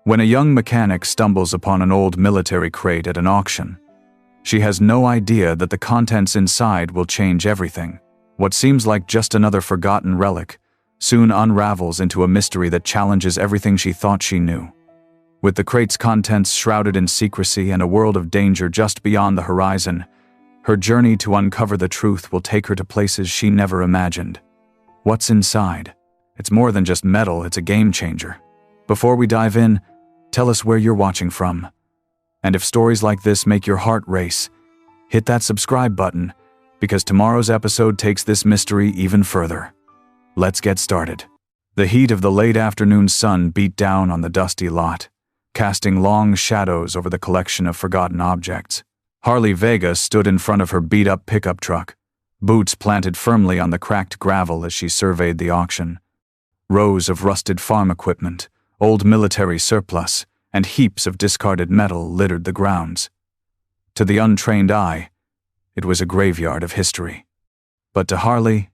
When a young mechanic stumbles upon an old military crate at an auction, she has no idea that the contents inside will change everything. What seems like just another forgotten relic soon unravels into a mystery that challenges everything she thought she knew. With the crate's contents shrouded in secrecy and a world of danger just beyond the horizon, her journey to uncover the truth will take her to places she never imagined. What's inside? It's more than just metal, it's a game changer. Before we dive in, tell us where you're watching from. And if stories like this make your heart race, hit that subscribe button, because tomorrow's episode takes this mystery even further. Let's get started. The heat of the late afternoon sun beat down on the dusty lot, casting long shadows over the collection of forgotten objects. Harley Vega stood in front of her beat-up pickup truck, boots planted firmly on the cracked gravel as she surveyed the auction. Rows of rusted farm equipment, old military surplus, and heaps of discarded metal littered the grounds. To the untrained eye, it was a graveyard of history. But to Harley,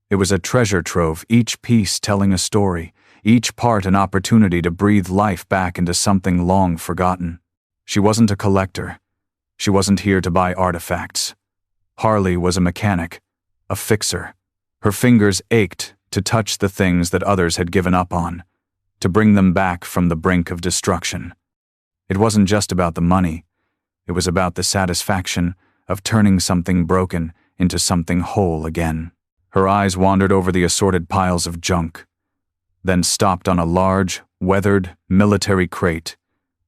it was a treasure trove, each piece telling a story, each part an opportunity to breathe life back into something long forgotten. She wasn't a collector. She wasn't here to buy artifacts. Harley was a mechanic, a fixer. Her fingers ached to touch the things that others had given up on, to bring them back from the brink of destruction. It wasn't just about the money. It was about the satisfaction of turning something broken into something whole again. Her eyes wandered over the assorted piles of junk, then stopped on a large, weathered, military crate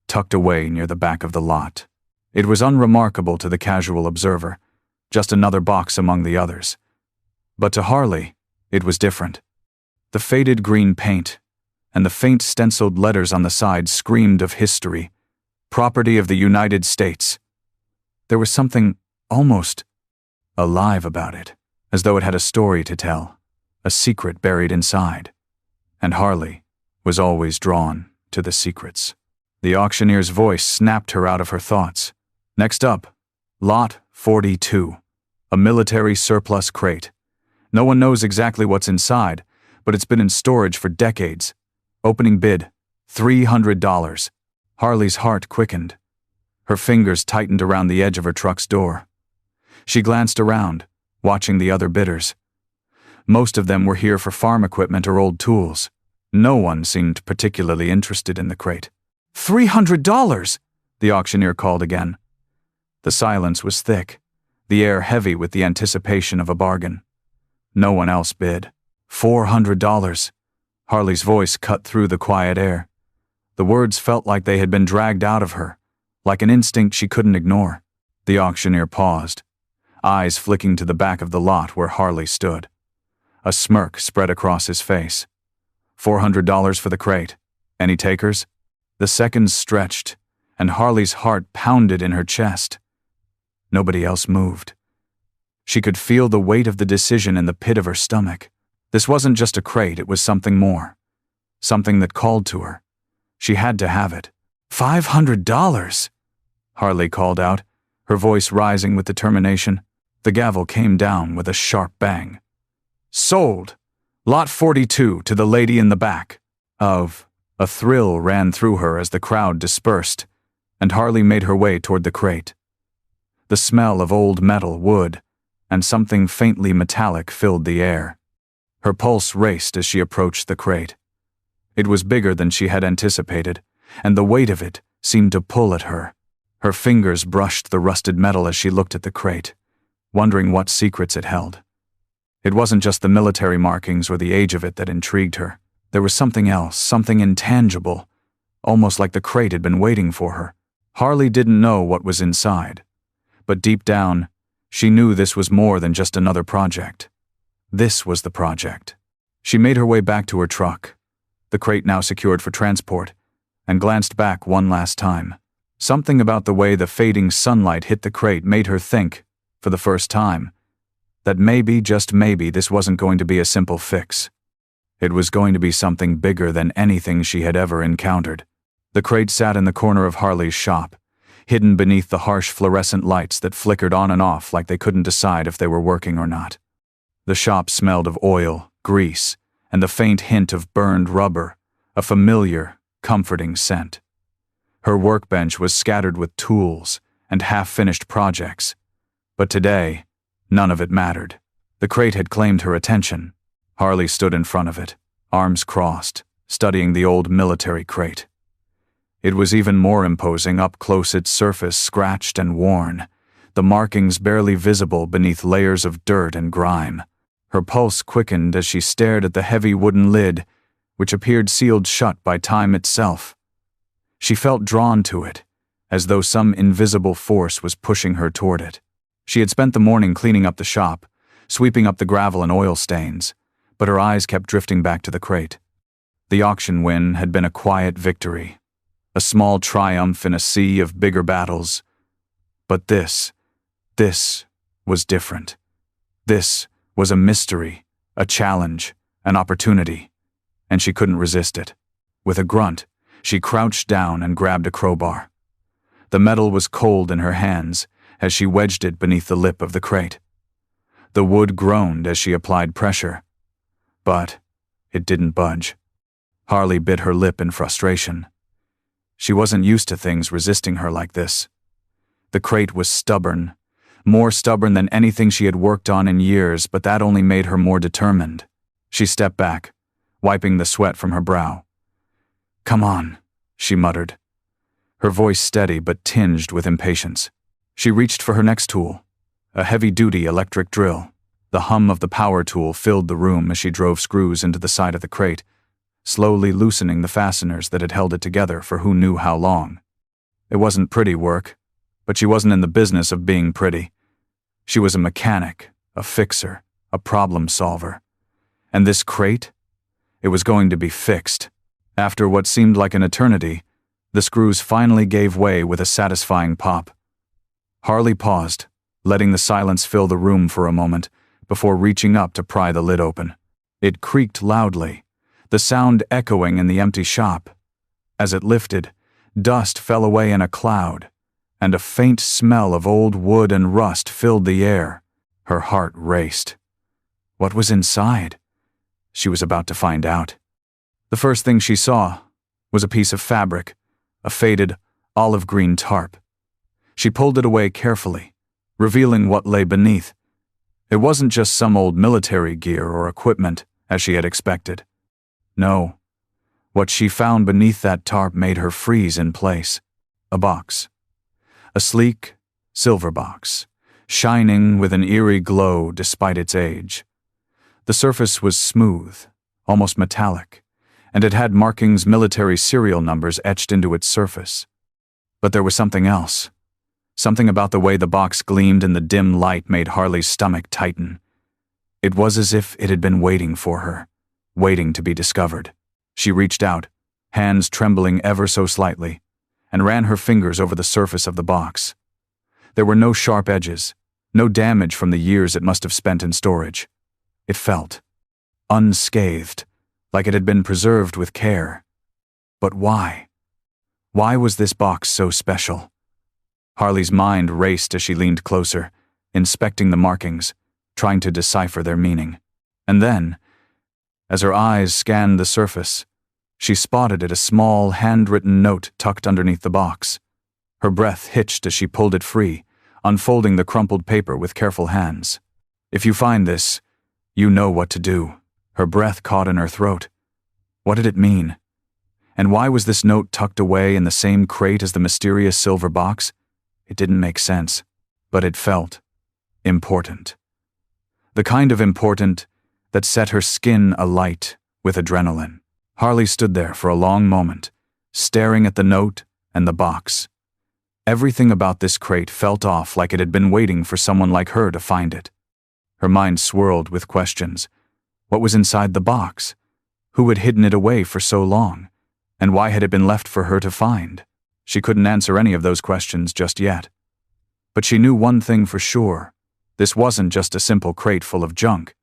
tucked away near the back of the lot. It was unremarkable to the casual observer, just another box among the others. But to Harley, it was different. The faded green paint and the faint stenciled letters on the side screamed of history, property of the United States. There was something almost alive about it, as though it had a story to tell, a secret buried inside. And Harley was always drawn to the secrets. The auctioneer's voice snapped her out of her thoughts. Next up, Lot 42, a military surplus crate. No one knows exactly what's inside, but it's been in storage for decades. Opening bid, $300. Harley's heart quickened. Her fingers tightened around the edge of her truck's door. She glanced around, watching the other bidders. Most of them were here for farm equipment or old tools. No one seemed particularly interested in the crate. $300! The auctioneer called again. The silence was thick, the air heavy with the anticipation of a bargain. No one else bid. $400. Harley's voice cut through the quiet air. The words felt like they had been dragged out of her, like an instinct she couldn't ignore. The auctioneer paused, eyes flicking to the back of the lot where Harley stood. A smirk spread across his face. $400 for the crate. Any takers? The seconds stretched, and Harley's heart pounded in her chest. Nobody else moved. She could feel the weight of the decision in the pit of her stomach. This wasn't just a crate, it was something more. Something that called to her. She had to have it. $500! Harley called out, her voice rising with determination. The gavel came down with a sharp bang. Sold! Lot 42 to the lady in the back. A thrill ran through her as the crowd dispersed, and Harley made her way toward the crate. The smell of old metal, wood, and something faintly metallic filled the air. Her pulse raced as she approached the crate. It was bigger than she had anticipated, and the weight of it seemed to pull at her. Her fingers brushed the rusted metal as she looked at the crate, wondering what secrets it held. It wasn't just the military markings or the age of it that intrigued her. There was something else, something intangible, almost like the crate had been waiting for her. Harley didn't know what was inside, but deep down, she knew this was more than just another project. This was the project. She made her way back to her truck, the crate now secured for transport, and glanced back one last time. Something about the way the fading sunlight hit the crate made her think, for the first time, that maybe, just maybe, this wasn't going to be a simple fix. It was going to be something bigger than anything she had ever encountered. The crate sat in the corner of Harley's shop, hidden beneath the harsh fluorescent lights that flickered on and off like they couldn't decide if they were working or not. The shop smelled of oil, grease, and the faint hint of burned rubber, a familiar, comforting scent. Her workbench was scattered with tools and half-finished projects, but today, none of it mattered. The crate had claimed her attention. Harley stood in front of it, arms crossed, studying the old military crate. It was even more imposing up close, its surface scratched and worn, the markings barely visible beneath layers of dirt and grime. Her pulse quickened as she stared at the heavy wooden lid, which appeared sealed shut by time itself. She felt drawn to it, as though some invisible force was pushing her toward it. She had spent the morning cleaning up the shop, sweeping up the gravel and oil stains, but her eyes kept drifting back to the crate. The auction win had been a quiet victory, a small triumph in a sea of bigger battles. But this was different. This was a mystery, a challenge, an opportunity, and she couldn't resist it. With a grunt, she crouched down and grabbed a crowbar. The metal was cold in her hands as she wedged it beneath the lip of the crate. The wood groaned as she applied pressure, but it didn't budge. Harley bit her lip in frustration. She wasn't used to things resisting her like this. The crate was stubborn, more stubborn than anything she had worked on in years, but that only made her more determined. She stepped back, wiping the sweat from her brow. "Come on," she muttered, her voice steady but tinged with impatience. She reached for her next tool, a heavy-duty electric drill. The hum of the power tool filled the room as she drove screws into the side of the crate, slowly loosening the fasteners that had held it together for who knew how long. It wasn't pretty work, but she wasn't in the business of being pretty. She was a mechanic, a fixer, a problem solver. And this crate? It was going to be fixed. After what seemed like an eternity, the screws finally gave way with a satisfying pop. Harley paused, letting the silence fill the room for a moment before reaching up to pry the lid open. It creaked loudly, the sound echoing in the empty shop. As it lifted, dust fell away in a cloud, and a faint smell of old wood and rust filled the air. Her heart raced. What was inside? She was about to find out. The first thing she saw was a piece of fabric, a faded, olive-green tarp. She pulled it away carefully, revealing what lay beneath. It wasn't just some old military gear or equipment, as she had expected. No, what she found beneath that tarp made her freeze in place. A box. A sleek, silver box, shining with an eerie glow despite its age. The surface was smooth, almost metallic, and it had markings, military serial numbers etched into its surface. But there was something else. Something about the way the box gleamed in the dim light made Harley's stomach tighten. It was as if it had been waiting for her, waiting to be discovered. She reached out, hands trembling ever so slightly, and ran her fingers over the surface of the box. There were no sharp edges, no damage from the years it must have spent in storage. It felt unscathed, like it had been preserved with care. But why? Why was this box so special? Harley's mind raced as she leaned closer, inspecting the markings, trying to decipher their meaning. And then, as her eyes scanned the surface, she spotted a small, handwritten note tucked underneath the box. Her breath hitched as she pulled it free, unfolding the crumpled paper with careful hands. "If you find this, you know what to do." Her breath caught in her throat. What did it mean? And why was this note tucked away in the same crate as the mysterious silver box? It didn't make sense, but it felt important. The kind of important that set her skin alight with adrenaline. Harley stood there for a long moment, staring at the note and the box. Everything about this crate felt off, like it had been waiting for someone like her to find it. Her mind swirled with questions. What was inside the box? Who had hidden it away for so long? And why had it been left for her to find? She couldn't answer any of those questions just yet. But she knew one thing for sure. This wasn't just a simple crate full of junk.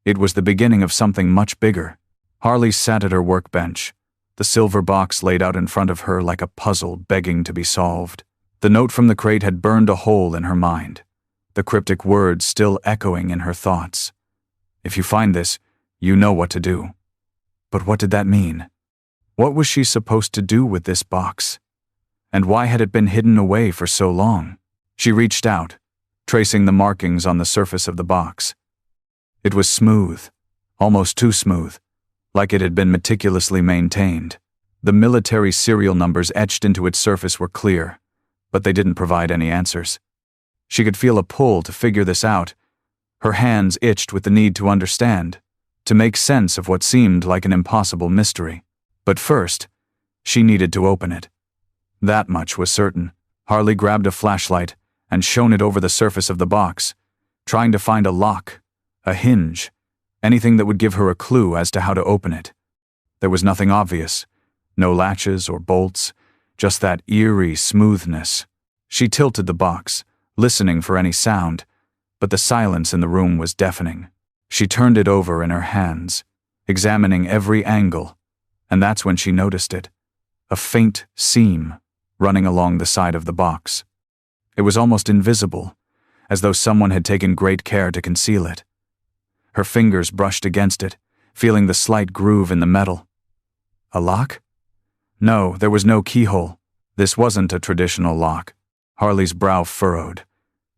It was the beginning of something much bigger. Harley sat at her workbench, the silver box laid out in front of her like a puzzle begging to be solved. The note from the crate had burned a hole in her mind, the cryptic words still echoing in her thoughts. "If you find this, you know what to do." But what did that mean? What was she supposed to do with this box? And why had it been hidden away for so long? She reached out, tracing the markings on the surface of the box. It was smooth, almost too smooth, like it had been meticulously maintained. The military serial numbers etched into its surface were clear, but they didn't provide any answers. She could feel a pull to figure this out. Her hands itched with the need to understand, to make sense of what seemed like an impossible mystery. But first, she needed to open it. That much was certain. Harley grabbed a flashlight and shone it over the surface of the box, trying to find a lock, a hinge, anything that would give her a clue as to how to open it. There was nothing obvious, no latches or bolts, just that eerie smoothness. She tilted the box, listening for any sound, but the silence in the room was deafening. She turned it over in her hands, examining every angle, and that's when she noticed it, a faint seam running along the side of the box. It was almost invisible, as though someone had taken great care to conceal it. Her fingers brushed against it, feeling the slight groove in the metal. A lock? No, there was no keyhole. This wasn't a traditional lock. Harley's brow furrowed.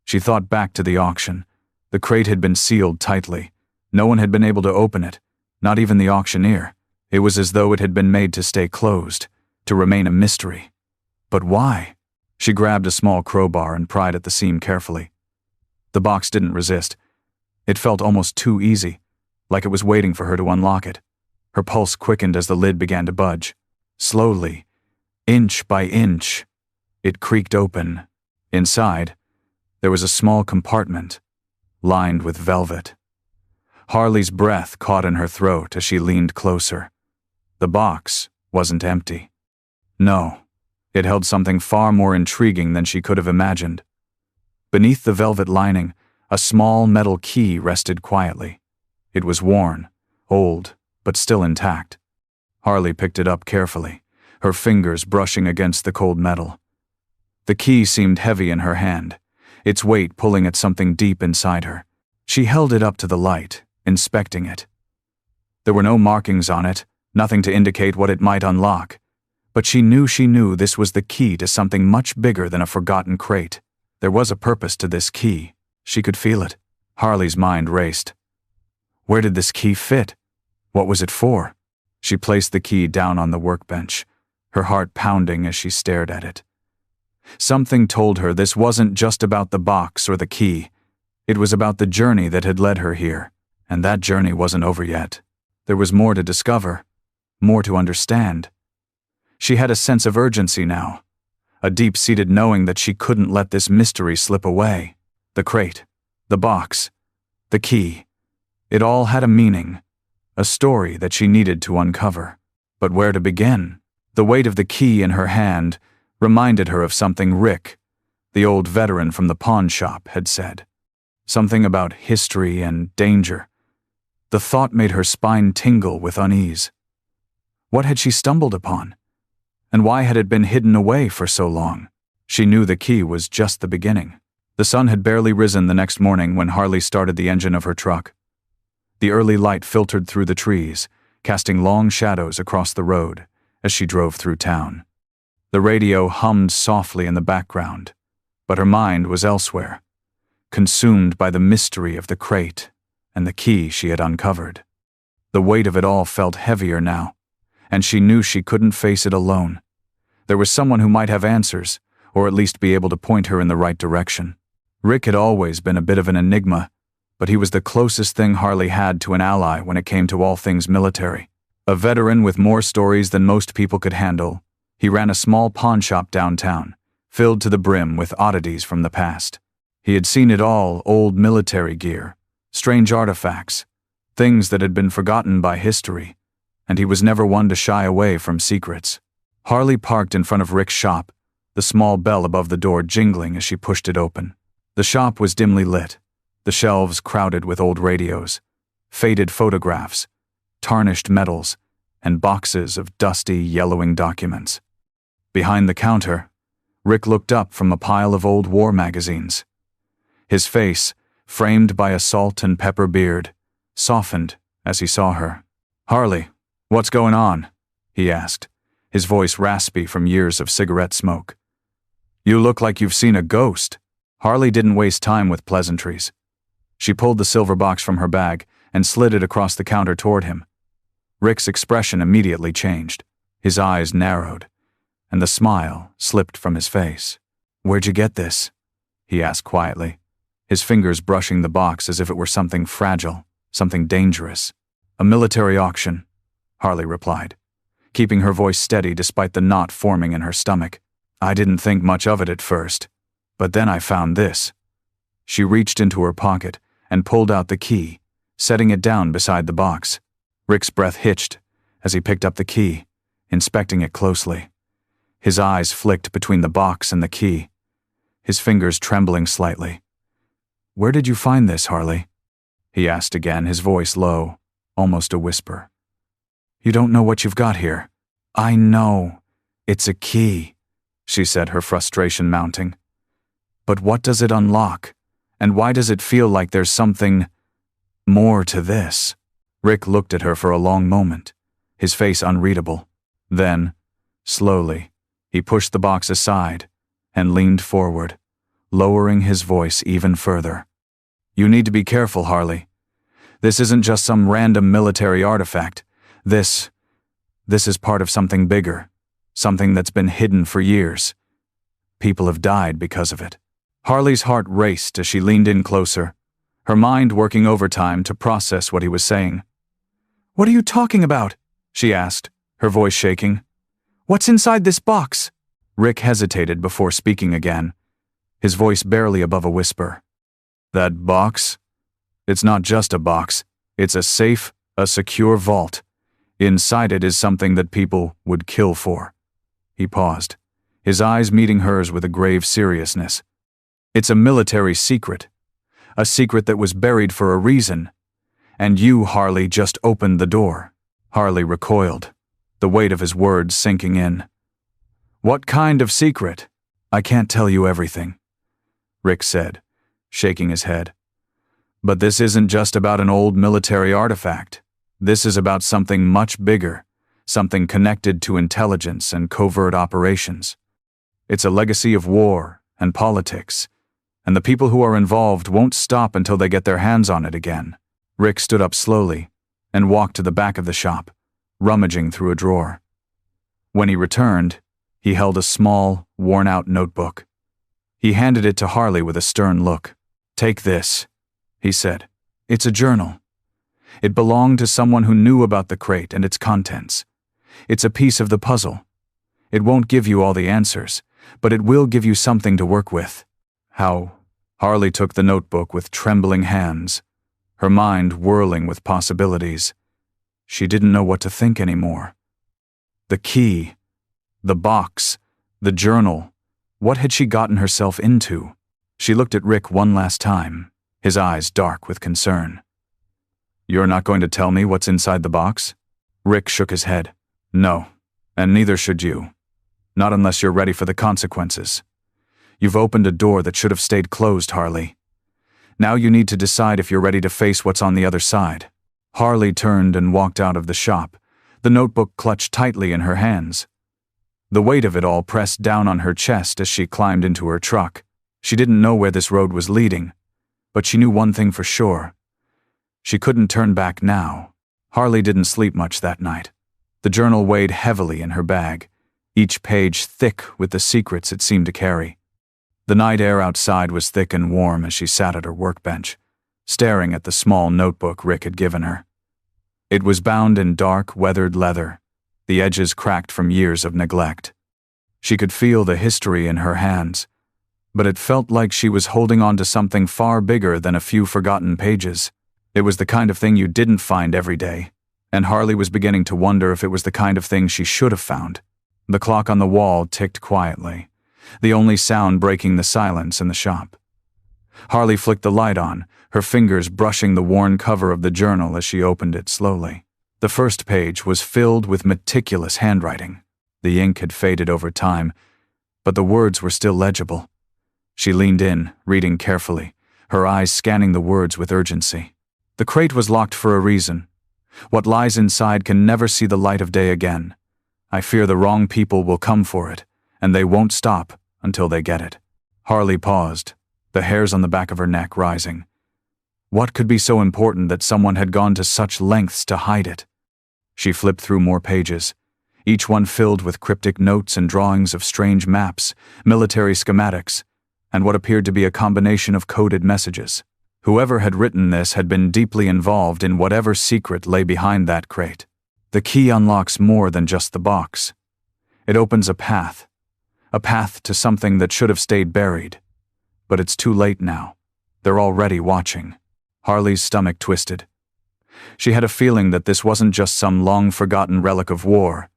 She thought back to the auction. The crate had been sealed tightly. No one had been able to open it, not even the auctioneer. It was as though it had been made to stay closed, to remain a mystery. But why? She grabbed a small crowbar and pried at the seam carefully. The box didn't resist. It felt almost too easy, like it was waiting for her to unlock it. Her pulse quickened as the lid began to budge. Slowly, inch by inch, it creaked open. Inside, there was a small compartment, lined with velvet. Harley's breath caught in her throat as she leaned closer. The box wasn't empty. No, it held something far more intriguing than she could have imagined. Beneath the velvet lining, a small metal key rested quietly. It was worn, old, but still intact. Harley picked it up carefully, her fingers brushing against the cold metal. The key seemed heavy in her hand, its weight pulling at something deep inside her. She held it up to the light, inspecting it. There were no markings on it, nothing to indicate what it might unlock, but she knew this was the key to something much bigger than a forgotten crate. There was a purpose to this key. She could feel it. Harley's mind raced. Where did this key fit? What was it for? She placed the key down on the workbench, her heart pounding as she stared at it. Something told her this wasn't just about the box or the key. It was about the journey that had led her here, and that journey wasn't over yet. There was more to discover, more to understand. She had a sense of urgency now, a deep-seated knowing that she couldn't let this mystery slip away. The crate, the box, the key. It all had a meaning, a story that she needed to uncover. But where to begin? The weight of the key in her hand reminded her of something Rick, the old veteran from the pawn shop, had said. Something about history and danger. The thought made her spine tingle with unease. What had she stumbled upon? And why had it been hidden away for so long? She knew the key was just the beginning. The sun had barely risen the next morning when Harley started the engine of her truck. The early light filtered through the trees, casting long shadows across the road as she drove through town. The radio hummed softly in the background, but her mind was elsewhere, consumed by the mystery of the crate and the key she had uncovered. The weight of it all felt heavier now, and she knew she couldn't face it alone. There was someone who might have answers, or at least be able to point her in the right direction. Rick had always been a bit of an enigma, but he was the closest thing Harley had to an ally when it came to all things military. A veteran with more stories than most people could handle, he ran a small pawn shop downtown, filled to the brim with oddities from the past. He had seen it all: old military gear, strange artifacts, things that had been forgotten by history, and he was never one to shy away from secrets. Harley parked in front of Rick's shop, the small bell above the door jingling as she pushed it open. The shop was dimly lit, the shelves crowded with old radios, faded photographs, tarnished metals, and boxes of dusty, yellowing documents. Behind the counter, Rick looked up from a pile of old war magazines. His face, framed by a salt and pepper beard, softened as he saw her. "Harley, what's going on?" he asked. his voice raspy from years of cigarette smoke. "You look like you've seen a ghost." Harley didn't waste time with pleasantries. She pulled the silver box from her bag and slid it across the counter toward him. Rick's expression immediately changed. His eyes narrowed, and the smile slipped from his face. "Where'd you get this?" he asked quietly, his fingers brushing the box as if it were something fragile, something dangerous. "A military auction," Harley replied, keeping her voice steady despite the knot forming in her stomach. "I didn't think much of it at first, but then I found this." She reached into her pocket and pulled out the key, setting it down beside the box. Rick's breath hitched as he picked up the key, inspecting it closely. His eyes flicked between the box and the key, his fingers trembling slightly. "Where did you find this, Harley?" he asked again, his voice low, almost a whisper. "You don't know what you've got here." "I know. It's a key," she said, her frustration mounting. "But what does it unlock? And why does it feel like there's something more to this?" Rick looked at her for a long moment, his face unreadable. Then, slowly, he pushed the box aside and leaned forward, lowering his voice even further. "You need to be careful, Harley. This isn't just some random military artifact. This is part of something bigger, something that's been hidden for years. People have died because of it." Harley's heart raced as she leaned in closer, her mind working overtime to process what he was saying. "What are you talking about?" she asked, her voice shaking. "What's inside this box?" Rick hesitated before speaking again, his voice barely above a whisper. "That box? It's not just a box. It's a safe, a secure vault. Inside it is something that people would kill for." He paused, his eyes meeting hers with a grave seriousness. "It's a military secret. A secret that was buried for a reason. And you, Harley, just opened the door." Harley recoiled, the weight of his words sinking in. "What kind of secret?" "I can't tell you everything," Rick said, shaking his head. "But this isn't just about an old military artifact. This is about something much bigger, something connected to intelligence and covert operations. It's a legacy of war and politics, and the people who are involved won't stop until they get their hands on it again." Rick stood up slowly and walked to the back of the shop, rummaging through a drawer. When he returned, he held a small, worn-out notebook. He handed it to Harley with a stern look. "Take this," he said. "It's a journal. It belonged to someone who knew about the crate and its contents. It's a piece of the puzzle. It won't give you all the answers, but it will give you something to work with." "How?" Harley took the notebook with trembling hands, her mind whirling with possibilities. She didn't know what to think anymore. The key, the box, the journal. What had she gotten herself into? She looked at Rick one last time, his eyes dark with concern. "You're not going to tell me what's inside the box?" Rick shook his head. "No, and neither should you. Not unless you're ready for the consequences. You've opened a door that should have stayed closed, Harley. Now you need to decide if you're ready to face what's on the other side." Harley turned and walked out of the shop, the notebook clutched tightly in her hands. The weight of it all pressed down on her chest as she climbed into her truck. She didn't know where this road was leading, but she knew one thing for sure. She couldn't turn back now. Harley didn't sleep much that night. The journal weighed heavily in her bag, each page thick with the secrets it seemed to carry. The night air outside was thick and warm as she sat at her workbench, staring at the small notebook Rick had given her. It was bound in dark, weathered leather, the edges cracked from years of neglect. She could feel the history in her hands, but it felt like she was holding on to something far bigger than a few forgotten pages. It was the kind of thing you didn't find every day, and Harley was beginning to wonder if it was the kind of thing she should have found. The clock on the wall ticked quietly, the only sound breaking the silence in the shop. Harley flicked the light on, her fingers brushing the worn cover of the journal as she opened it slowly. The first page was filled with meticulous handwriting. The ink had faded over time, but the words were still legible. She leaned in, reading carefully, her eyes scanning the words with urgency. The crate was locked for a reason. What lies inside can never see the light of day again. I fear the wrong people will come for it, and they won't stop until they get it." Harley paused, the hairs on the back of her neck rising. What could be so important that someone had gone to such lengths to hide it? She flipped through more pages, each one filled with cryptic notes and drawings of strange maps, military schematics, and what appeared to be a combination of coded messages. Whoever had written this had been deeply involved in whatever secret lay behind that crate. The key unlocks more than just the box. It opens a path to something that should have stayed buried. But it's too late now. They're already watching. Harley's stomach twisted. She had a feeling that this wasn't just some long-forgotten relic of war.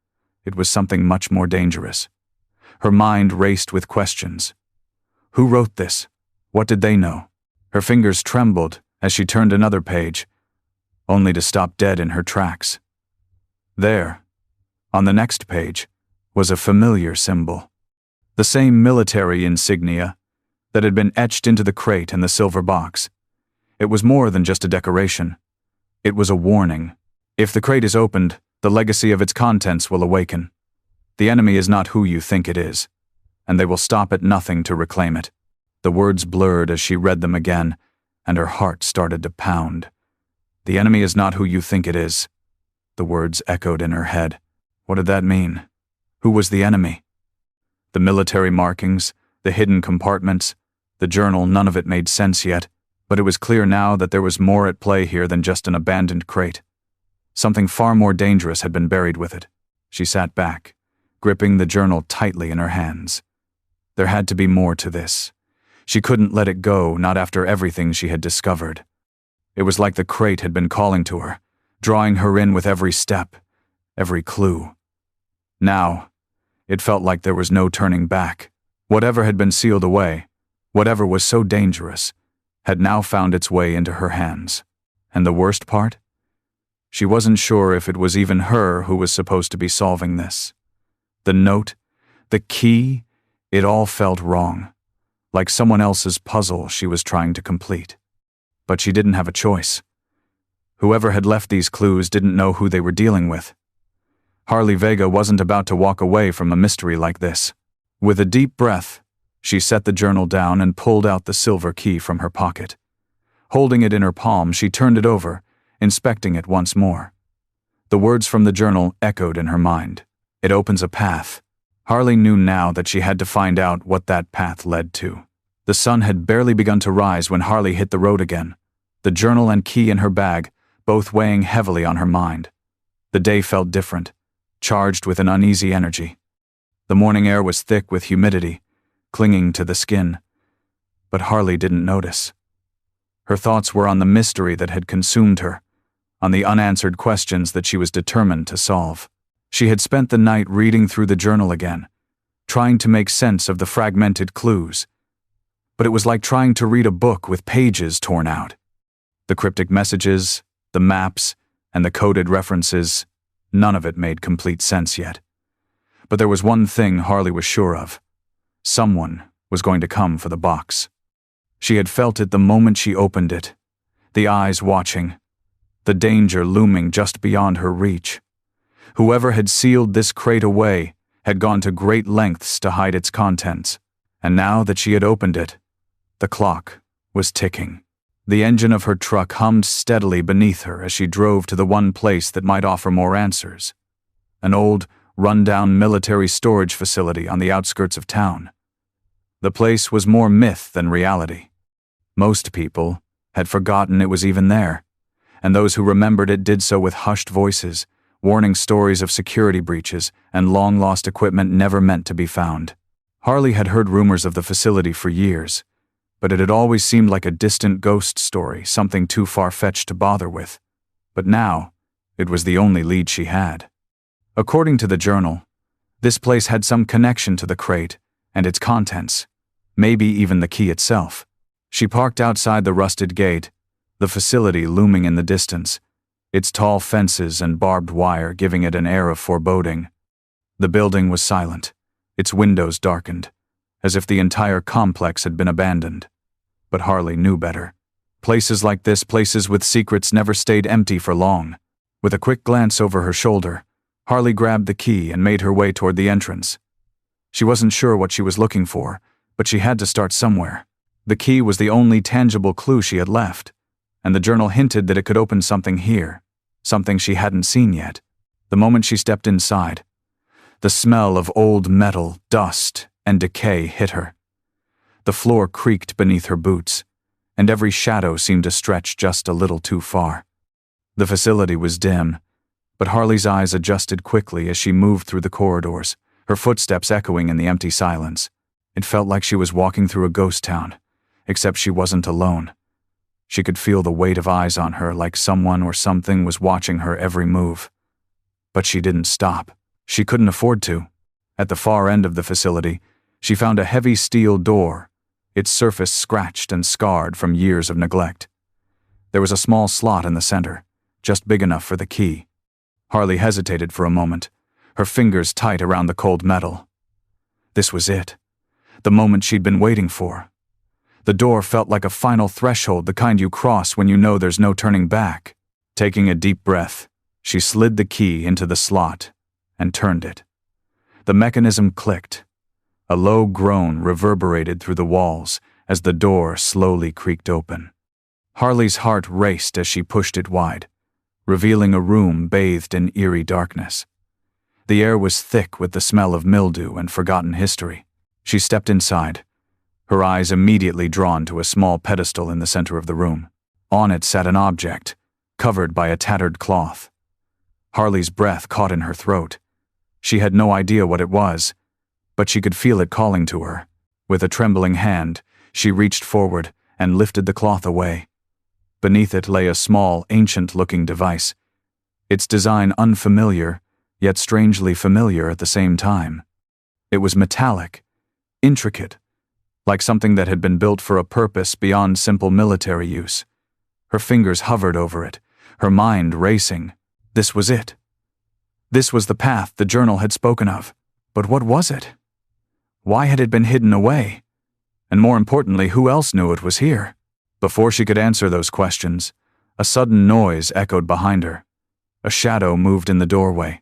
It was something much more dangerous. Her mind raced with questions. Who wrote this? What did they know? Her fingers trembled as she turned another page, only to stop dead in her tracks. There, on the next page, was a familiar symbol. The same military insignia that had been etched into the crate and the silver box. It was more than just a decoration. It was a warning. If the crate is opened, the legacy of its contents will awaken. The enemy is not who you think it is, and they will stop at nothing to reclaim it. The words blurred as she read them again, and her heart started to pound. The enemy is not who you think it is. The words echoed in her head. What did that mean? Who was the enemy? The military markings, the hidden compartments, the journal, none of it made sense yet, but it was clear now that there was more at play here than just an abandoned crate. Something far more dangerous had been buried with it. She sat back, gripping the journal tightly in her hands. There had to be more to this. She couldn't let it go, not after everything she had discovered. It was like the crate had been calling to her, drawing her in with every step, every clue. Now, it felt like there was no turning back. Whatever had been sealed away, whatever was so dangerous, had now found its way into her hands. And the worst part? She wasn't sure if it was even her who was supposed to be solving this. The note, the key, it all felt wrong, like someone else's puzzle she was trying to complete. But she didn't have a choice. Whoever had left these clues didn't know who they were dealing with. Harley Vega wasn't about to walk away from a mystery like this. With a deep breath, she set the journal down and pulled out the silver key from her pocket. Holding it in her palm, she turned it over, inspecting it once more. The words from the journal echoed in her mind. It opens a path. Harley knew now that she had to find out what that path led to. The sun had barely begun to rise when Harley hit the road again, the journal and key in her bag, both weighing heavily on her mind. The day felt different, charged with an uneasy energy. The morning air was thick with humidity, clinging to the skin. But Harley didn't notice. Her thoughts were on the mystery that had consumed her, on the unanswered questions that she was determined to solve. She had spent the night reading through the journal again, trying to make sense of the fragmented clues. But it was like trying to read a book with pages torn out. The cryptic messages, the maps, and the coded references, none of it made complete sense yet. But there was one thing Harley was sure of. Someone was going to come for the box. She had felt it the moment she opened it, the eyes watching, the danger looming just beyond her reach. Whoever had sealed this crate away had gone to great lengths to hide its contents, and now that she had opened it, the clock was ticking. The engine of her truck hummed steadily beneath her as she drove to the one place that might offer more answers. An old, run-down military storage facility on the outskirts of town. The place was more myth than reality. Most people had forgotten it was even there, and those who remembered it did so with hushed voices, warning stories of security breaches and long-lost equipment never meant to be found. Harley had heard rumors of the facility for years, but it had always seemed like a distant ghost story, something too far-fetched to bother with. But now, it was the only lead she had. According to the journal, this place had some connection to the crate and its contents, maybe even the key itself. She parked outside the rusted gate, the facility looming in the distance, its tall fences and barbed wire giving it an air of foreboding. The building was silent, its windows darkened, as if the entire complex had been abandoned. But Harley knew better. Places like this, places with secrets, never stayed empty for long. With a quick glance over her shoulder, Harley grabbed the key and made her way toward the entrance. She wasn't sure what she was looking for, but she had to start somewhere. The key was the only tangible clue she had left, and the journal hinted that it could open something here, something she hadn't seen yet. The moment she stepped inside, the smell of old metal, dust, and decay hit her. The floor creaked beneath her boots, and every shadow seemed to stretch just a little too far. The facility was dim, but Harley's eyes adjusted quickly as she moved through the corridors, her footsteps echoing in the empty silence. It felt like she was walking through a ghost town, except she wasn't alone. She could feel the weight of eyes on her, like someone or something was watching her every move. But she didn't stop. She couldn't afford to. At the far end of the facility, she found a heavy steel door, its surface scratched and scarred from years of neglect. There was a small slot in the center, just big enough for the key. Harley hesitated for a moment, her fingers tight around the cold metal. This was it, the moment she'd been waiting for. The door felt like a final threshold, the kind you cross when you know there's no turning back. Taking a deep breath, she slid the key into the slot and turned it. The mechanism clicked. A low groan reverberated through the walls as the door slowly creaked open. Harley's heart raced as she pushed it wide, revealing a room bathed in eerie darkness. The air was thick with the smell of mildew and forgotten history. She stepped inside, her eyes immediately drawn to a small pedestal in the center of the room. On it sat an object, covered by a tattered cloth. Harley's breath caught in her throat. She had no idea what it was, but she could feel it calling to her. With a trembling hand, she reached forward and lifted the cloth away. Beneath it lay a small, ancient-looking device, its design unfamiliar, yet strangely familiar at the same time. It was metallic, intricate, like something that had been built for a purpose beyond simple military use. Her fingers hovered over it, her mind racing. This was it. This was the path the journal had spoken of. But what was it? Why had it been hidden away? And more importantly, who else knew it was here? Before she could answer those questions, a sudden noise echoed behind her. A shadow moved in the doorway.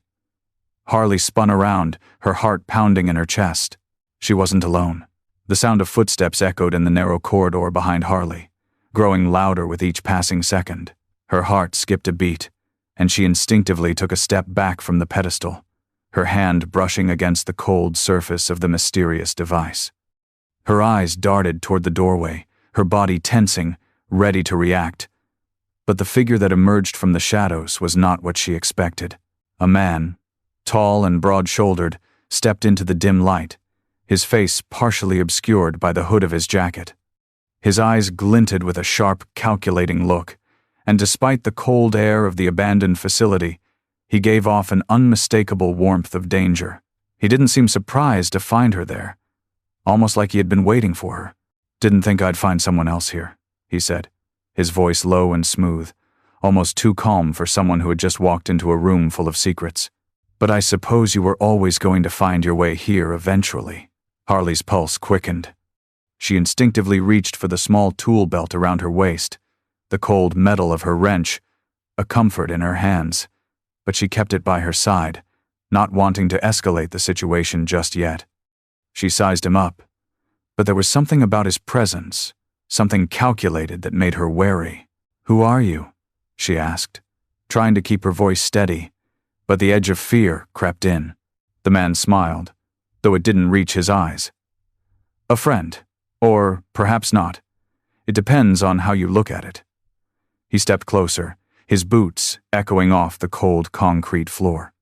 Harley spun around, her heart pounding in her chest. She wasn't alone. The sound of footsteps echoed in the narrow corridor behind Harley, growing louder with each passing second. Her heart skipped a beat, and she instinctively took a step back from the pedestal, her hand brushing against the cold surface of the mysterious device. Her eyes darted toward the doorway, her body tensing, ready to react. But the figure that emerged from the shadows was not what she expected. A man, tall and broad-shouldered, stepped into the dim light, his face partially obscured by the hood of his jacket. His eyes glinted with a sharp, calculating look, and despite the cold air of the abandoned facility, he gave off an unmistakable warmth of danger. He didn't seem surprised to find her there, almost like he had been waiting for her. "Didn't think I'd find someone else here," he said, his voice low and smooth, almost too calm for someone who had just walked into a room full of secrets. "But I suppose you were always going to find your way here eventually." Harley's pulse quickened. She instinctively reached for the small tool belt around her waist, the cold metal of her wrench, a comfort in her hands. But she kept it by her side, not wanting to escalate the situation just yet. She sized him up, but there was something about his presence, something calculated that made her wary. "Who are you?" she asked, trying to keep her voice steady, but the edge of fear crept in. The man smiled, though it didn't reach his eyes. "A friend, or perhaps not. It depends on how you look at it." He stepped closer, his boots echoing off the cold concrete floor.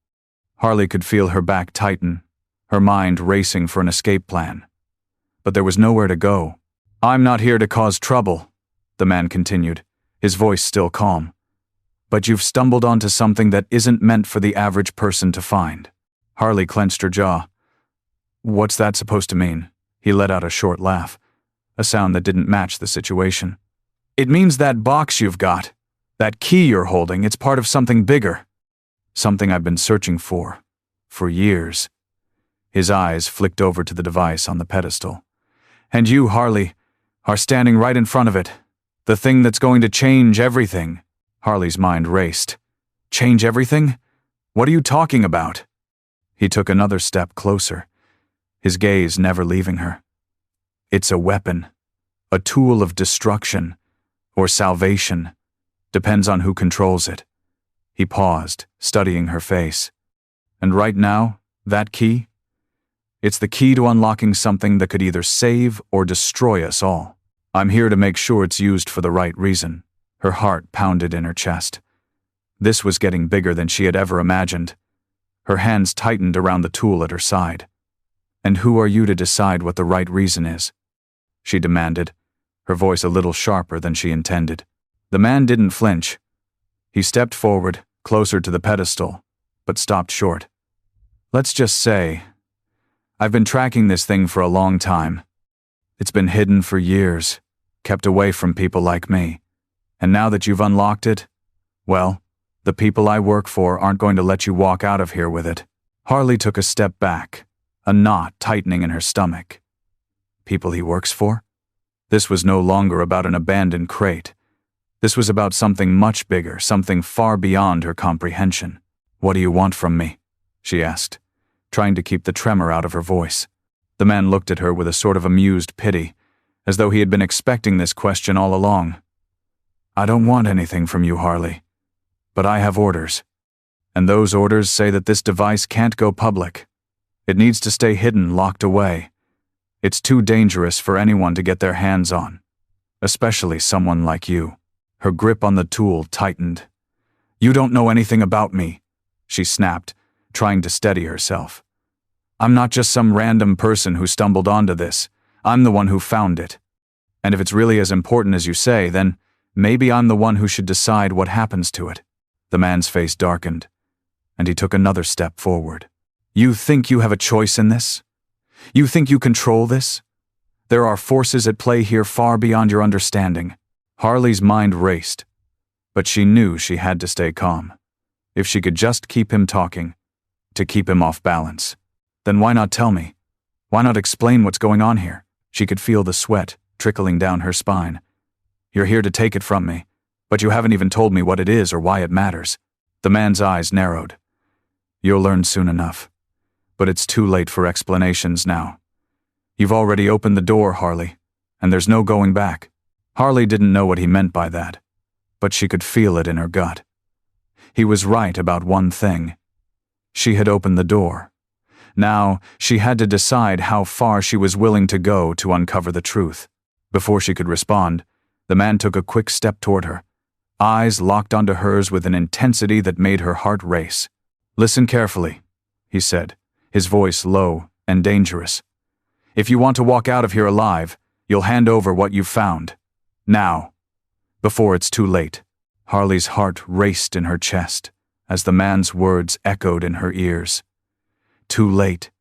Harley could feel her back tighten, her mind racing for an escape plan. But there was nowhere to go. "I'm not here to cause trouble," the man continued, his voice still calm. "But you've stumbled onto something that isn't meant for the average person to find." Harley clenched her jaw. "What's that supposed to mean?" He let out a short laugh, a sound that didn't match the situation. "It means that box you've got, that key you're holding, it's part of something bigger. Something I've been searching for years." His eyes flicked over to the device on the pedestal. "And you, Harley, are standing right in front of it. The thing that's going to change everything." Harley's mind raced. "Change everything? What are you talking about? He took another step closer, his gaze never leaving her. It's a weapon, a tool of destruction, or salvation, depends on who controls it. He paused, studying her face. And right now, that key? It's the key to unlocking something that could either save or destroy us all. I'm here to make sure it's used for the right reason. Her heart pounded in her chest. This was getting bigger than she had ever imagined. Her hands tightened around the tool at her side. And who are you to decide what the right reason is? She demanded, her voice a little sharper than she intended. The man didn't flinch. He stepped forward, closer to the pedestal, but stopped short. Let's just say, I've been tracking this thing for a long time. It's been hidden for years, kept away from people like me. And now that you've unlocked it, well, the people I work for aren't going to let you walk out of here with it. Harley took a step back, a knot tightening in her stomach. People he works for? This was no longer about an abandoned crate. This was about something much bigger, something far beyond her comprehension. What do you want from me? She asked, trying to keep the tremor out of her voice. The man looked at her with a sort of amused pity, as though he had been expecting this question all along. I don't want anything from you, Harley. But I have orders. And those orders say that this device can't go public. It needs to stay hidden, locked away. It's too dangerous for anyone to get their hands on, especially someone like you. Her grip on the tool tightened. You don't know anything about me, she snapped, trying to steady herself. I'm not just some random person who stumbled onto this. I'm the one who found it. And if it's really as important as you say, then maybe I'm the one who should decide what happens to it. The man's face darkened, and he took another step forward. You think you have a choice in this? You think you control this? There are forces at play here far beyond your understanding. Harley's mind raced, but she knew she had to stay calm. If she could just keep him talking, to keep him off balance. Then why not tell me? Why not explain what's going on here? She could feel the sweat trickling down her spine. You're here to take it from me, but you haven't even told me what it is or why it matters. The man's eyes narrowed. You'll learn soon enough. But it's too late for explanations now. You've already opened the door, Harley, and there's no going back. Harley didn't know what he meant by that, but she could feel it in her gut. He was right about one thing. She had opened the door. Now, she had to decide how far she was willing to go to uncover the truth. Before she could respond, the man took a quick step toward her, eyes locked onto hers with an intensity that made her heart race. Listen carefully, he said, his voice low and dangerous. If you want to walk out of here alive, you'll hand over what you've found. Now, before it's too late. Harley's heart raced in her chest as the man's words echoed in her ears. Too late.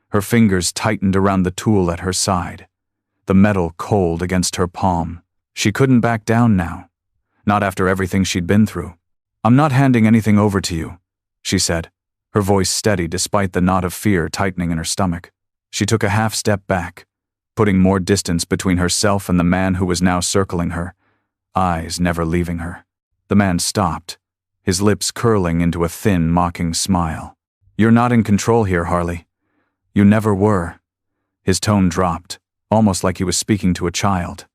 Her fingers tightened around the tool at her side, the metal cold against her palm. She couldn't back down now, not after everything she'd been through. I'm not handing anything over to you, she said, her voice steady despite the knot of fear tightening in her stomach. She took a half step back, putting more distance between herself and the man who was now circling her, eyes never leaving her. The man stopped, his lips curling into a thin, mocking smile. You're not in control here, Harley. You never were. His tone dropped, almost like he was speaking to a child.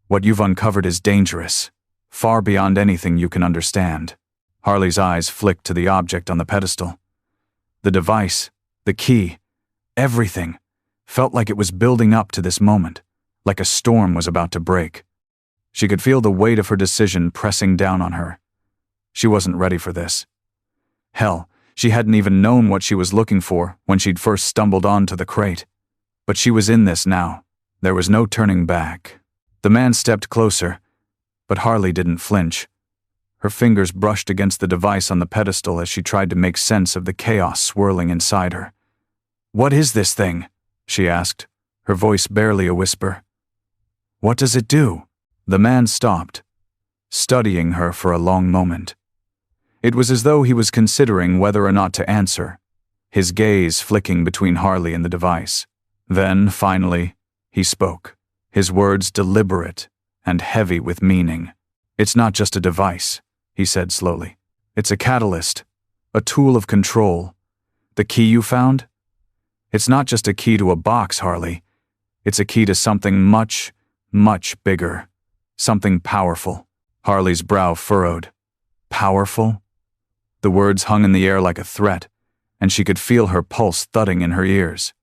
What you've uncovered is dangerous, far beyond anything you can understand. Harley's eyes flicked to the object on the pedestal. The device, the key, everything felt like it was building up to this moment, like a storm was about to break. She could feel the weight of her decision pressing down on her. She wasn't ready for this. Hell, she hadn't even known what she was looking for when she'd first stumbled onto the crate. But she was in this now. There was no turning back. The man stepped closer, but Harley didn't flinch. Her fingers brushed against the device on the pedestal as she tried to make sense of the chaos swirling inside her. What is this thing? She asked, her voice barely a whisper. What does it do? The man stopped, studying her for a long moment. It was as though he was considering whether or not to answer, his gaze flicking between Harley and the device. Then, finally, he spoke, his words deliberate and heavy with meaning. It's not just a device, he said slowly. It's a catalyst, A tool of control. The key you found? It's not just a key to a box, Harley. It's a key to something much, much bigger. Something powerful. Harley's brow furrowed. Powerful? The words hung in the air like a threat, and she could feel her pulse thudding in her ears.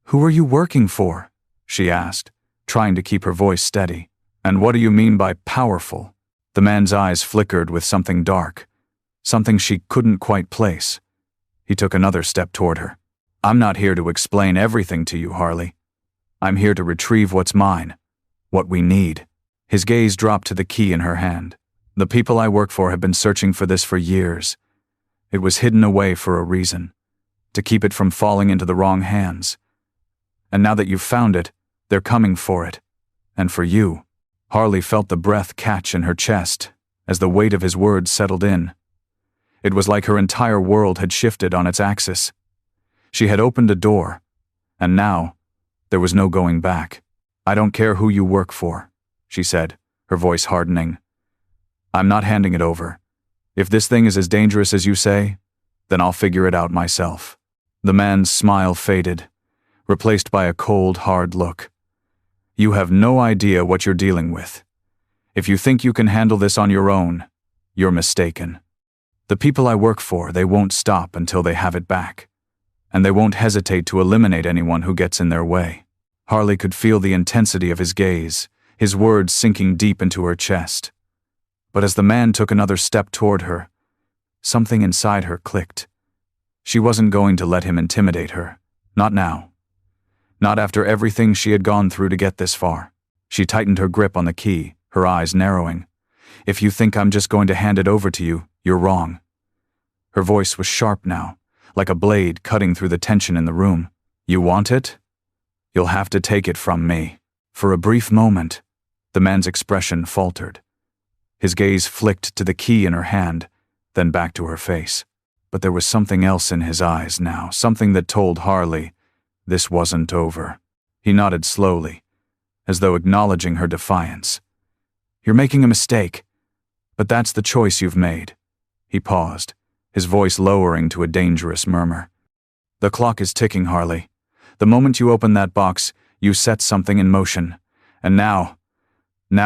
"Who are you working for?" she asked, trying to keep her voice steady. "And what do you mean by powerful?" The man's eyes flickered with something dark, something she couldn't quite place. He took another step toward her. "I'm not here to explain everything to you, Harley. I'm here to retrieve what's mine, what we need." His gaze dropped to the key in her hand. "The people I work for have been searching for this for years. It was hidden away for a reason, to keep it from falling into the wrong hands. And now that you've found it, they're coming for it. And for you." Harley felt the breath catch in her chest as the weight of his words settled in. It was like her entire world had shifted on its axis. She had opened a door, and now there was no going back. "I don't care who you work for," she said, her voice hardening. "I'm not handing it over. If this thing is as dangerous as you say, then I'll figure it out myself." The man's smile faded, replaced by a cold, hard look. "You have no idea what you're dealing with. If you think you can handle this on your own, you're mistaken. The people I work for, they won't stop until they have it back. And they won't hesitate to eliminate anyone who gets in their way." Harley could feel the intensity of his gaze, his words sinking deep into her chest. But as the man took another step toward her, something inside her clicked. She wasn't going to let him intimidate her. Not now. Not after everything she had gone through to get this far. She tightened her grip on the key, her eyes narrowing. "If you think I'm just going to hand it over to you, you're wrong." Her voice was sharp now, like a blade cutting through the tension in the room. "You want it? You'll have to take it from me." For a brief moment, the man's expression faltered. His gaze flicked to the key in her hand, then back to her face. But there was something else in his eyes now, something that told Harley this wasn't over. He nodded slowly, as though acknowledging her defiance. "You're making a mistake, but that's the choice you've made." He paused, his voice lowering to a dangerous murmur. "The clock is ticking, Harley. The moment you open that box, you set something in motion. And now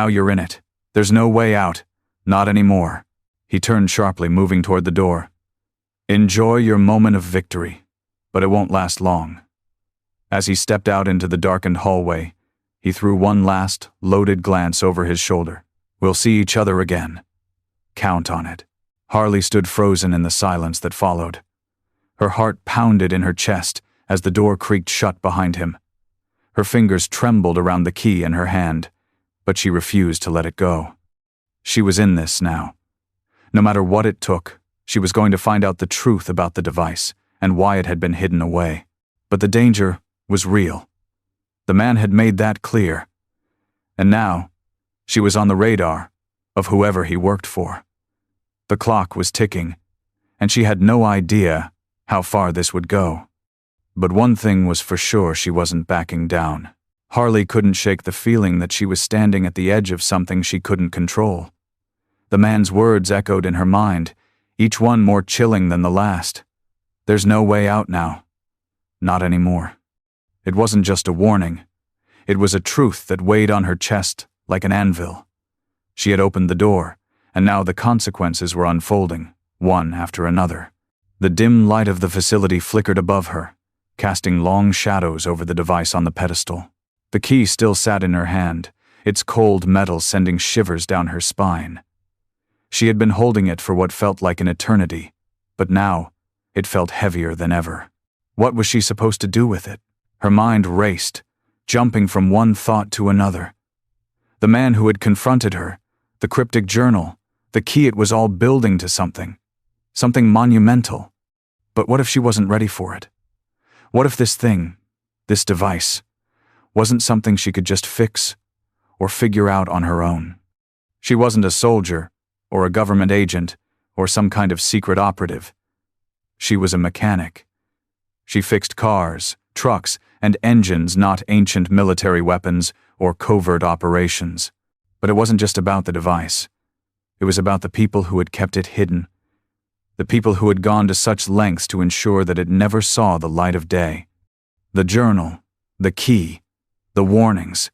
you're in it. There's no way out. Not anymore." He turned sharply, moving toward the door. "Enjoy your moment of victory, but it won't last long." As he stepped out into the darkened hallway, he threw one last, loaded glance over his shoulder. "We'll see each other again. Count on it." Harley stood frozen in the silence that followed. Her heart pounded in her chest as the door creaked shut behind him. Her fingers trembled around the key in her hand, but she refused to let it go. She was in this now. No matter what it took, she was going to find out the truth about the device and why it had been hidden away. But the danger was real. The man had made that clear. And now, she was on the radar of whoever he worked for. The clock was ticking, and she had no idea how far this would go. But one thing was for sure: she wasn't backing down. Harley couldn't shake the feeling that she was standing at the edge of something she couldn't control. The man's words echoed in her mind, each one more chilling than the last. There's no way out now. Not anymore. It wasn't just a warning. It was a truth that weighed on her chest like an anvil. She had opened the door, and now the consequences were unfolding, one after another. The dim light of the facility flickered above her, casting long shadows over the device on the pedestal. The key still sat in her hand, its cold metal sending shivers down her spine. She had been holding it for what felt like an eternity, but now it felt heavier than ever. What was she supposed to do with it? Her mind raced, jumping from one thought to another. The man who had confronted her, the cryptic journal, the key, it was all building to something monumental. But what if she wasn't ready for it? What if this thing, this device, wasn't something she could just fix or figure out on her own? She wasn't a soldier, or a government agent, or some kind of secret operative. She was a mechanic. She fixed cars, trucks, and engines, not ancient military weapons or covert operations. But it wasn't just about the device. It was about the people who had kept it hidden, The people who had gone to such lengths to ensure that it never saw the light of day. The journal, the key, the warnings,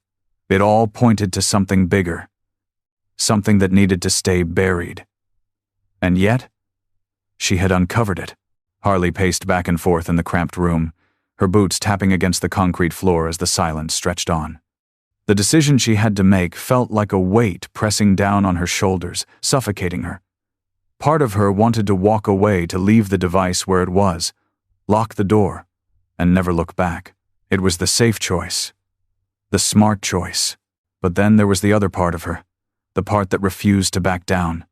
it all pointed to something bigger. Something that needed to stay buried. And yet, she had uncovered it. Harley paced back and forth in the cramped room, her boots tapping against the concrete floor as the silence stretched on. The decision she had to make felt like a weight pressing down on her shoulders, suffocating her. Part of her wanted to walk away, to leave the device where it was, lock the door, and never look back. It was the safe choice, the smart choice. But then there was the other part of her, the part that refused to back down,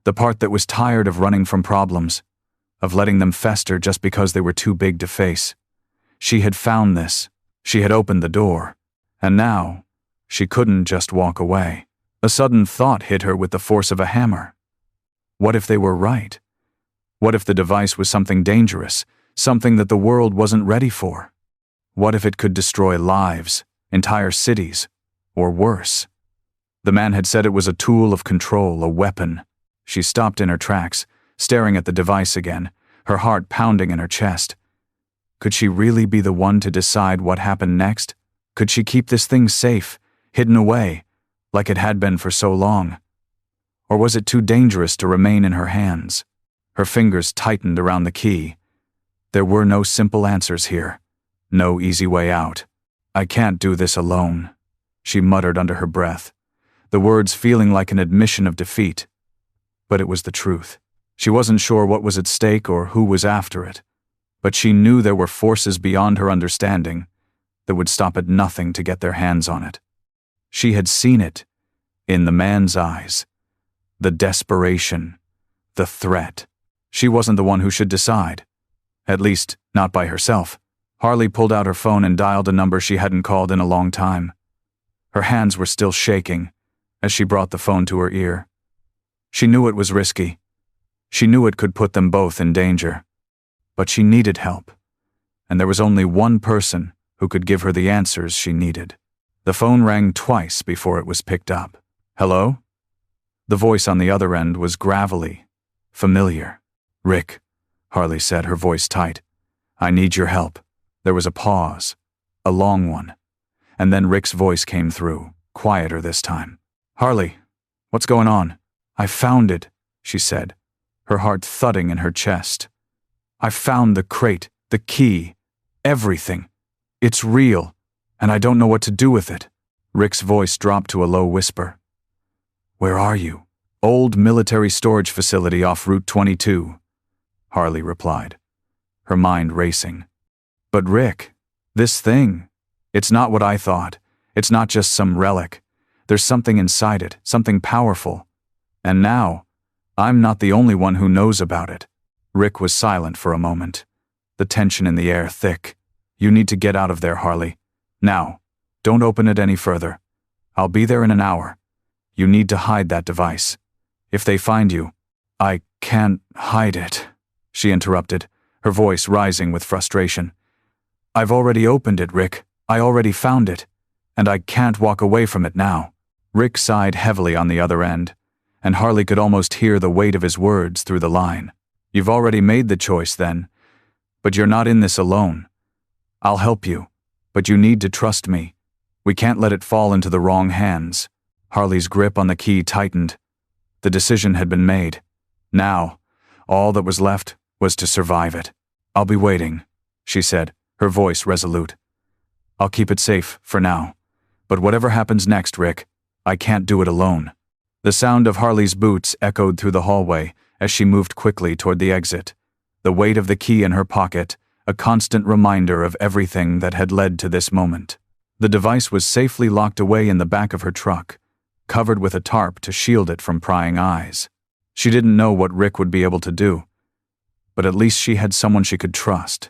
the part that was tired of running from problems, of letting them fester just because they were too big to face. She had found this, she had opened the door, and now she couldn't just walk away. A sudden thought hit her with the force of a hammer. What if they were right? What if the device was something dangerous, something that the world wasn't ready for? What if it could destroy lives, entire cities, or worse? The man had said it was a tool of control, a weapon. She stopped in her tracks, staring at the device again, her heart pounding in her chest. Could she really be the one to decide what happened next? Could she keep this thing safe, hidden away, like it had been for so long? Or was it too dangerous to remain in her hands? Her fingers tightened around the key. There were no simple answers here, no easy way out. I can't do this alone, she muttered under her breath, the words feeling like an admission of defeat. But it was the truth. She wasn't sure what was at stake or who was after it, but she knew there were forces beyond her understanding that would stop at nothing to get their hands on it. She had seen it in the man's eyes. The desperation, the threat. She wasn't the one who should decide. At least, not by herself. Harley pulled out her phone and dialed a number she hadn't called in a long time. Her hands were still shaking as she brought the phone to her ear. She knew it was risky. She knew it could put them both in danger. But she needed help, and there was only one person who could give her the answers she needed. The phone rang twice before it was picked up. Hello? The voice on the other end was gravelly, familiar. Rick, Harley said, her voice tight. I need your help. There was a pause, a long one, and then Rick's voice came through, quieter this time. Harley, what's going on? I found it, she said, her heart thudding in her chest. I found the crate, the key, everything. It's real, and I don't know what to do with it. Rick's voice dropped to a low whisper. Where are you? Old military storage facility off Route 22, Harley replied, her mind racing. But Rick, this thing, it's not what I thought. It's not just some relic. There's something inside it, something powerful. And now, I'm not the only one who knows about it. Rick was silent for a moment, the tension in the air thick. You need to get out of there, Harley. Now, don't open it any further. I'll be there in an hour. You need to hide that device. If they find you, I can't hide it, she interrupted, her voice rising with frustration. I've already opened it, Rick. I already found it, and I can't walk away from it now. Rick sighed heavily on the other end, and Harley could almost hear the weight of his words through the line. You've already made the choice then, but you're not in this alone. I'll help you, but you need to trust me. We can't let it fall into the wrong hands. Harley's grip on the key tightened. The decision had been made. Now, all that was left was to survive it. I'll be waiting, she said, her voice resolute. I'll keep it safe for now. But whatever happens next, Rick, I can't do it alone. The sound of Harley's boots echoed through the hallway as she moved quickly toward the exit, the weight of the key in her pocket, a constant reminder of everything that had led to this moment. The device was safely locked away in the back of her truck, covered with a tarp to shield it from prying eyes. She didn't know what Rick would be able to do, but at least she had someone she could trust,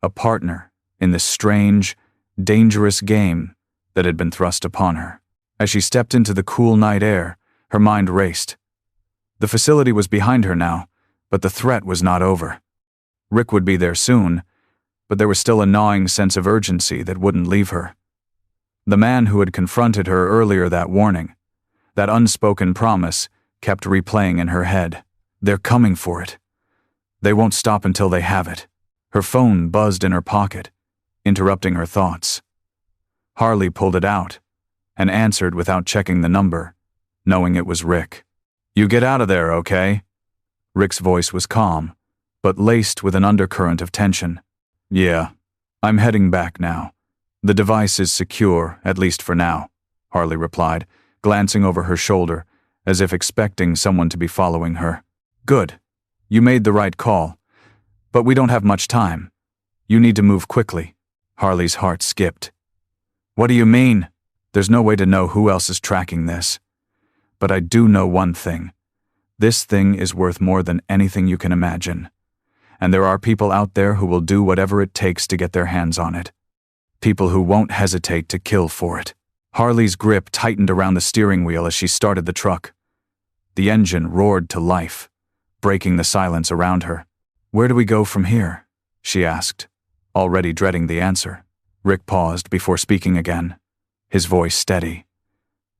a partner in this strange, dangerous game that had been thrust upon her. As she stepped into the cool night air, her mind raced. The facility was behind her now, but the threat was not over. Rick would be there soon, but there was still a gnawing sense of urgency that wouldn't leave her. The man who had confronted her earlier that warning, that unspoken promise, kept replaying in her head. They're coming for it. They won't stop until they have it. Her phone buzzed in her pocket, interrupting her thoughts. Harley pulled it out and answered without checking the number, knowing it was Rick. "You get out of there, okay?" Rick's voice was calm, but laced with an undercurrent of tension. "Yeah, I'm heading back now. The device is secure, at least for now," Harley replied, glancing over her shoulder, as if expecting someone to be following her. "Good. You made the right call. But we don't have much time. You need to move quickly." Harley's heart skipped. "What do you mean? There's no way to know who else is tracking this. But I do know one thing. This thing is worth more than anything you can imagine. And there are people out there who will do whatever it takes to get their hands on it. People who won't hesitate to kill for it." Harley's grip tightened around the steering wheel as she started the truck. The engine roared to life, breaking the silence around her. "Where do we go from here?" she asked, already dreading the answer. Rick paused before speaking again, his voice steady.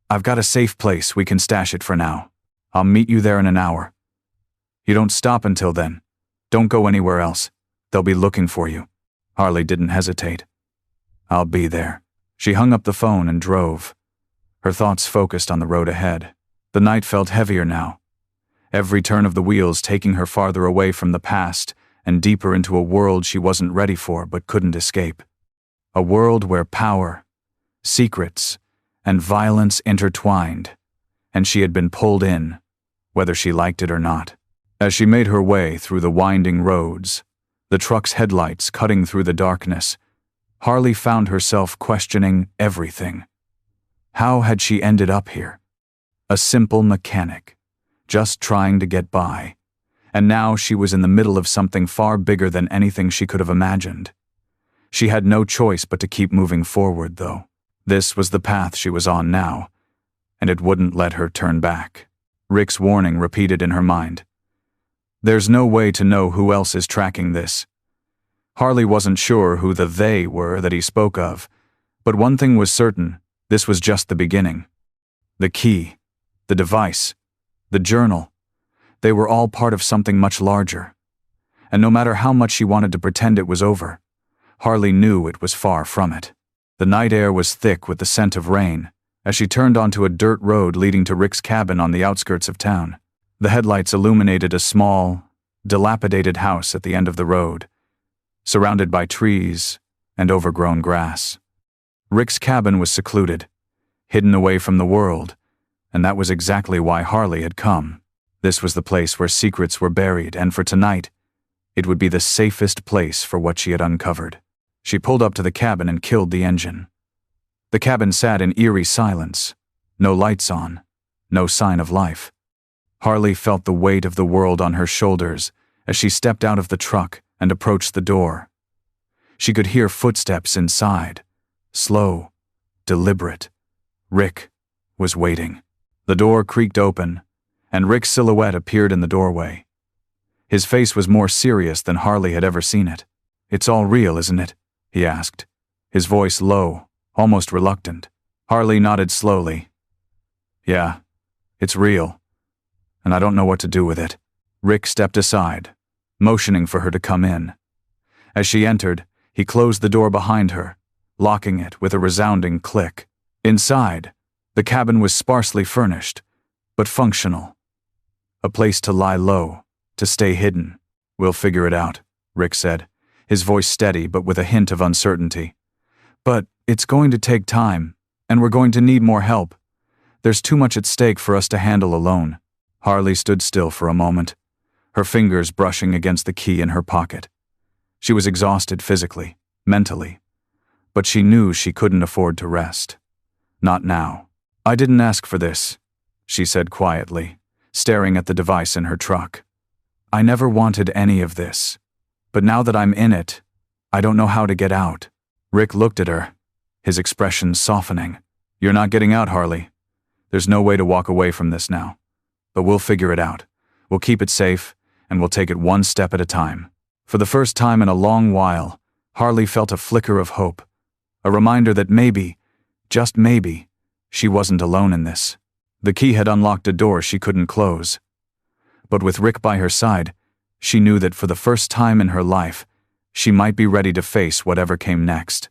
"I've got a safe place we can stash it for now. I'll meet you there in an hour. You don't stop until then. Don't go anywhere else. They'll be looking for you." Harley didn't hesitate. "I'll be there." She hung up the phone and drove, her thoughts focused on the road ahead. The night felt heavier now, every turn of the wheels taking her farther away from the past and deeper into a world she wasn't ready for but couldn't escape. A world where power, secrets, and violence intertwined, and she had been pulled in, whether she liked it or not. As she made her way through the winding roads, the truck's headlights cutting through the darkness, Harley found herself questioning everything. How had she ended up here? A simple mechanic, just trying to get by. And now she was in the middle of something far bigger than anything she could have imagined. She had no choice but to keep moving forward, though. This was the path she was on now, and it wouldn't let her turn back. Rick's warning repeated in her mind. There's no way to know who else is tracking this. Harley wasn't sure who the they were that he spoke of, but one thing was certain, this was just the beginning. The key, the device, the journal, they were all part of something much larger. And no matter how much she wanted to pretend it was over, Harley knew it was far from it. The night air was thick with the scent of rain, as she turned onto a dirt road leading to Rick's cabin on the outskirts of town. The headlights illuminated a small, dilapidated house at the end of the road, surrounded by trees and overgrown grass. Rick's cabin was secluded, hidden away from the world, and that was exactly why Harley had come. This was the place where secrets were buried, and for tonight, it would be the safest place for what she had uncovered. She pulled up to the cabin and killed the engine. The cabin sat in eerie silence, no lights on, no sign of life. Harley felt the weight of the world on her shoulders as she stepped out of the truck and approached the door. She could hear footsteps inside, slow, deliberate. Rick was waiting. The door creaked open, and Rick's silhouette appeared in the doorway. His face was more serious than Harley had ever seen it. "It's all real, isn't it?" he asked, his voice low, almost reluctant. Harley nodded slowly. "Yeah, it's real, and I don't know what to do with it." Rick stepped aside, motioning for her to come in. As she entered, he closed the door behind her, locking it with a resounding click. Inside, the cabin was sparsely furnished, but functional. A place to lie low, to stay hidden. "We'll figure it out," Rick said, his voice steady but with a hint of uncertainty. "But it's going to take time, and we're going to need more help. There's too much at stake for us to handle alone." Harley stood still for a moment, her fingers brushing against the key in her pocket. She was exhausted physically, mentally, but she knew she couldn't afford to rest. Not now. "I didn't ask for this," she said quietly, staring at the device in her truck. "I never wanted any of this, but now that I'm in it, I don't know how to get out." Rick looked at her, his expression softening. "You're not getting out, Harley. There's no way to walk away from this now. But we'll figure it out. We'll keep it safe, and we'll take it one step at a time." For the first time in a long while, Harley felt a flicker of hope, a reminder that maybe, just maybe, she wasn't alone in this. The key had unlocked a door she couldn't close. But with Rick by her side, She knew that for the first time in her life, she might be ready to face whatever came next.